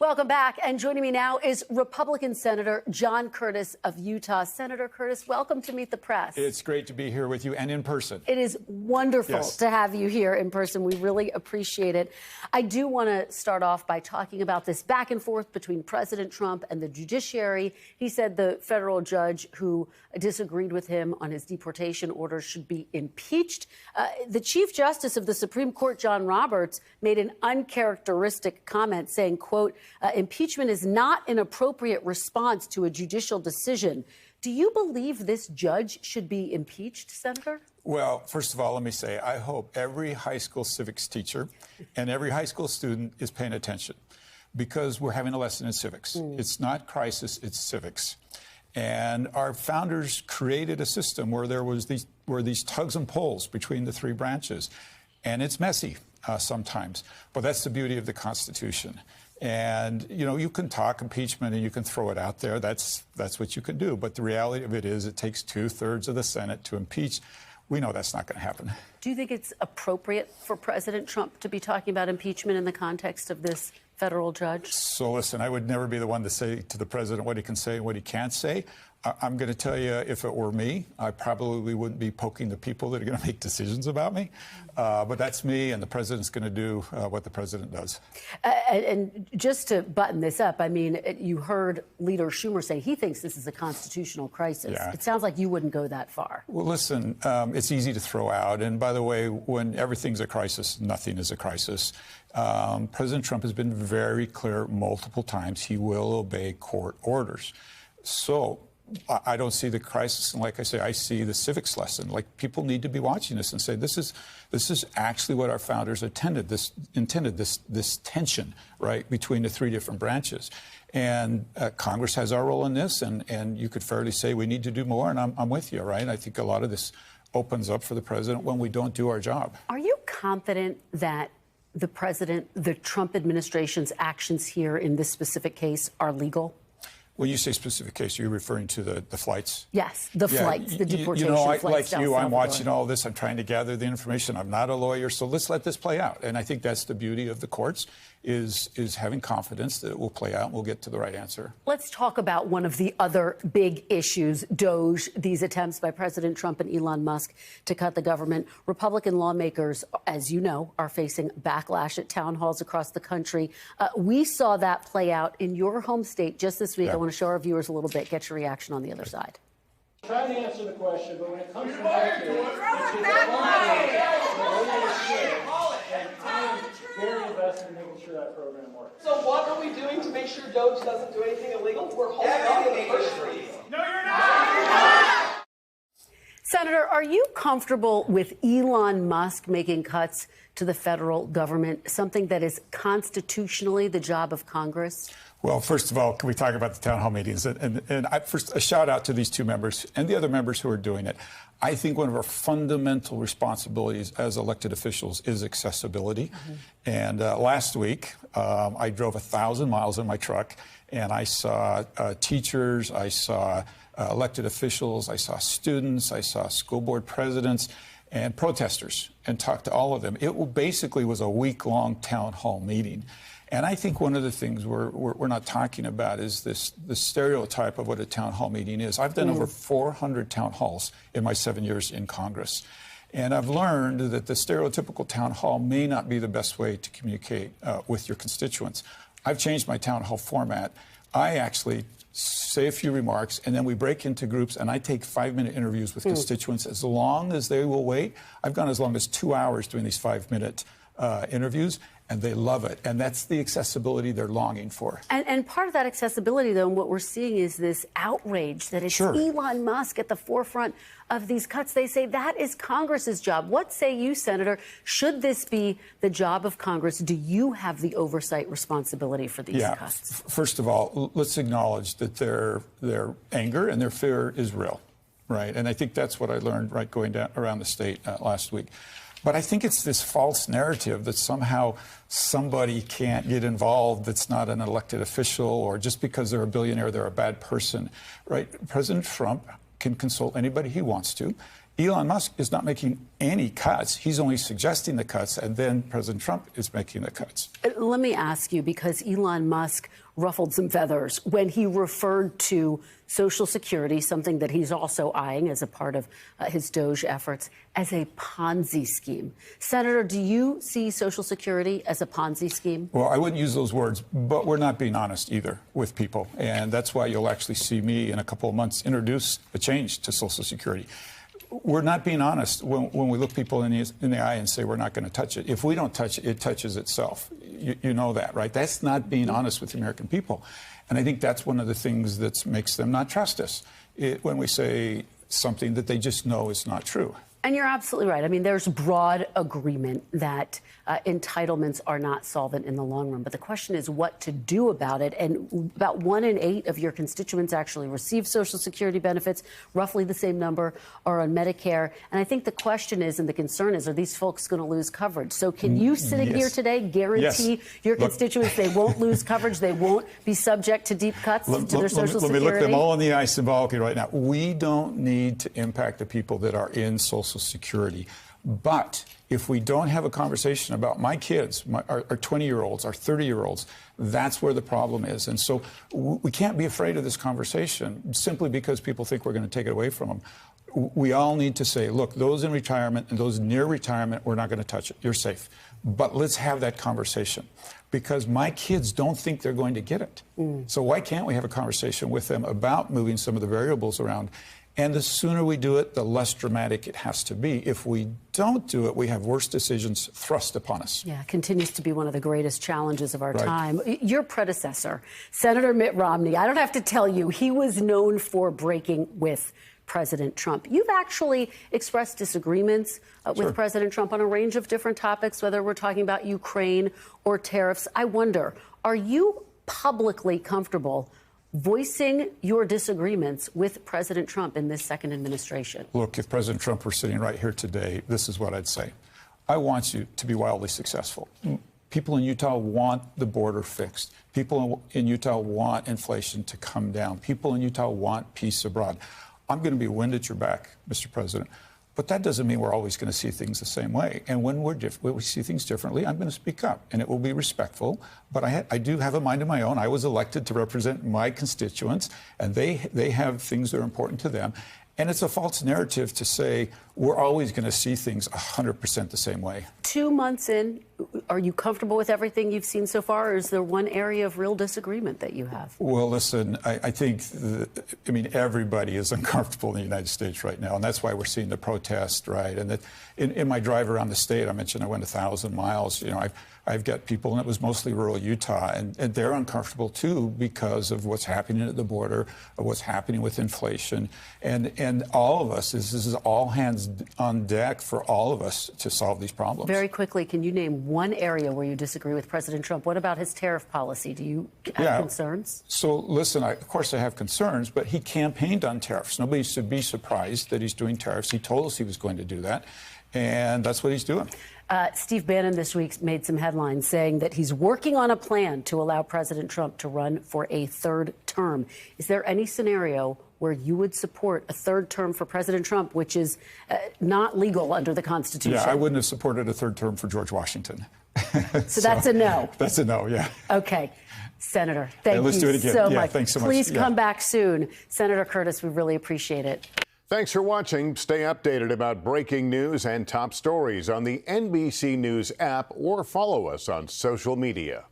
Welcome back. And joining me now is Republican Senator John Curtis of Utah. Senator Curtis, welcome to Meet the Press. It's great to be here with you and in person. It is wonderful to have you here in person. We really appreciate it. I do want to start off by talking about this back and forth between President Trump and the judiciary. He said the federal judge who disagreed with him on his deportation order should be impeached. The Chief Justice of the Supreme Court, John Roberts, made an uncharacteristic comment saying, quote, impeachment is not an appropriate response to a judicial decision. Do you believe this judge should be impeached, Senator? Well, first of all, let me say, I hope every high school civics teacher and every high school student is paying attention, because we're having a lesson in civics. It's not crisis, it's civics. And our founders created a system where there was these tugs and pulls between the three branches. And it's messy sometimes, but that's the beauty of the Constitution. And, you know, you can talk impeachment and you can throw it out there. That's what you can do. But the reality of it is it takes 2/3 of the Senate to impeach. We know that's not going to happen. Do you think it's appropriate for President Trump to be talking about impeachment in the context of this federal judge? So listen, I would never be the one to say to the president what he can say and what he can't say. I'm going to tell you, if it were me, I probably wouldn't be poking the people that are going to make decisions about me. But that's me, and the president's going to do what the president does. And just to button this up, I mean, you heard Leader Schumer say he thinks this is a constitutional crisis. Yeah. It sounds like you wouldn't go that far. Well, listen, it's easy to throw out. And by the way, when everything's a crisis, nothing is a crisis. President Trump has been very clear multiple times he will obey court orders. So I don't see the crisis, and like I say, I see the civics lesson. Like, people need to be watching this and say, this is actually what our founders intended. This tension, right, between the three different branches. And Congress has our role in this, and you could fairly say we need to do more. And I'm with you, right? I think a lot of this opens up for the president when we don't do our job. Are you confident that the president, the Trump administration's actions here in this specific case are legal? When you say specific case, are you referring to the flights? Yes, the flights, the deportation flights. Like you, I'm watching all this. I'm trying to gather the information. I'm not a lawyer, so let's let this play out. And I think that's the beauty of the courts, is having confidence that it will play out and we'll get to the right answer. Let's talk about one of the other big issues, DOGE, these attempts by President Trump and Elon Musk to cut the government. Republican lawmakers, as you know, are facing backlash at town halls across the country. We saw that play out in your home state just this week. Yeah. I want to show our viewers a little bit, get your reaction on the other side. Try to answer the question, but when it comes to very invested in making sure that program works. So what are we doing to make sure DOGE doesn't do anything illegal? We're holding on to the first three. No, you're not! Senator, are you comfortable with Elon Musk making cuts to the federal government, something that is constitutionally the job of Congress? Well, first of all, can we talk about the town hall meetings? And first, a shout out to these two members and the other members who are doing it. I think one of our fundamental responsibilities as elected officials is accessibility. And last week, I drove 1,000 miles in my truck, and I saw teachers, I saw elected officials, I saw students, I saw school board presidents and protesters, and talked to all of them. It basically was a week-long town hall meeting. And I think one of the things we're not talking about is the stereotype of what a town hall meeting is. I've done over 400 town halls in my 7 years in Congress. And I've learned that the stereotypical town hall may not be the best way to communicate with your constituents. I've changed my town hall format. I actually say a few remarks, and then we break into groups, and I take 5-minute interviews with constituents as long as they will wait. I've gone as long as 2 hours doing these 5-minute interviews, and they love it. And that's the accessibility they're longing for. And part of that accessibility, though, and what we're seeing is this outrage that it's Elon Musk at the forefront of these cuts. They say that is Congress's job. What say you, Senator? Should this be the job of Congress? Do you have the oversight responsibility for these cuts? First of all, let's acknowledge that their anger and their fear is real, right? And I think that's what I learned, right, going down around the state last week. But I think it's this false narrative that somehow somebody can't get involved that's not an elected official, or just because they're a billionaire, they're a bad person, right? President Trump can consult anybody he wants to. Elon Musk is not making any cuts. He's only suggesting the cuts, and then President Trump is making the cuts. Let me ask you, because Elon Musk ruffled some feathers when he referred to Social Security, something that he's also eyeing as a part of his DOGE efforts, as a Ponzi scheme. Senator, do you see Social Security as a Ponzi scheme? Well, I wouldn't use those words, but we're not being honest either with people. And that's why you'll actually see me in a couple of months introduce a change to Social Security. We're not being honest when we look people in the eye and say we're not going to touch it. If we don't touch it, it touches itself. You know that, right? That's not being honest with the American people. And I think that's one of the things that makes them not trust us, when we say something that they just know is not true. And you're absolutely right. I mean, there's broad agreement that entitlements are not solvent in the long run. But the question is what to do about it. And about 1 in 8 of your constituents actually receive Social Security benefits. Roughly the same number are on Medicare. And I think the question is, and the concern is, are these folks going to lose coverage? So can you, sitting here today, guarantee your constituents they won't lose coverage, they won't be subject to deep cuts to their Social Security? Let me look them all in the eye symbolically right now. We don't need to impact the people that are in Social Security. But if we don't have a conversation about my kids, our 20-year-olds, our 30-year-olds, that's where the problem is. And so we can't be afraid of this conversation simply because people think we're going to take it away from them. We all need to say, look, those in retirement and those near retirement, we're not going to touch it. You're safe. But let's have that conversation, because my kids don't think they're going to get it. So why can't we have a conversation with them about moving some of the variables around? And the sooner we do it, the less dramatic it has to be. If we don't do it, we have worse decisions thrust upon us. Yeah, continues to be one of the greatest challenges of our time. Your predecessor, Senator Mitt Romney, I don't have to tell you, he was known for breaking with President Trump. You've actually expressed disagreements with President Trump on a range of different topics, whether we're talking about Ukraine or tariffs. I wonder, are you publicly comfortable voicing your disagreements with President Trump in this second administration? Look, if President Trump were sitting right here today, this is what I'd say. I want you to be wildly successful. People in Utah want the border fixed. People in Utah want inflation to come down. People in Utah want peace abroad. I'm going to be wind at your back, Mr. President. But that doesn't mean we're always going to see things the same way. And when we see things differently, I'm going to speak up, and it will be respectful. But I do have a mind of my own. I was elected to represent my constituents, and they have things that are important to them. And it's a false narrative to say we're always going to see things 100% the same way. 2 months in, are you comfortable with everything you've seen so far, or is there one area of real disagreement that you have? Well, listen, I think, everybody is uncomfortable in the United States right now, and that's why we're seeing the protest, right? And that in my drive around the state, I mentioned I went 1,000 miles. You know, I've got people, and it was mostly rural Utah, and they're uncomfortable too because of what's happening at the border, of what's happening with inflation, and all of us, this is all hands on deck for all of us to solve these problems. Very quickly, can you name one area where you disagree with President Trump? What about his tariff policy? Do you have concerns? So listen, of course I have concerns, but he campaigned on tariffs. Nobody should be surprised that he's doing tariffs. He told us he was going to do that, and that's what he's doing. Steve Bannon this week made some headlines saying that he's working on a plan to allow President Trump to run for a third term. Is there any scenario where you would support a third term for President Trump, which is not legal under the Constitution? Yeah, I wouldn't have supported a third term for George Washington. So that's a no. That's a no, yeah. Okay. Senator, thank let's you do it again. so Yeah, much. thanks so much. Please come back soon. Senator Curtis, we really appreciate it. Thanks for watching. Stay updated about breaking news and top stories on the NBC News app or follow us on social media.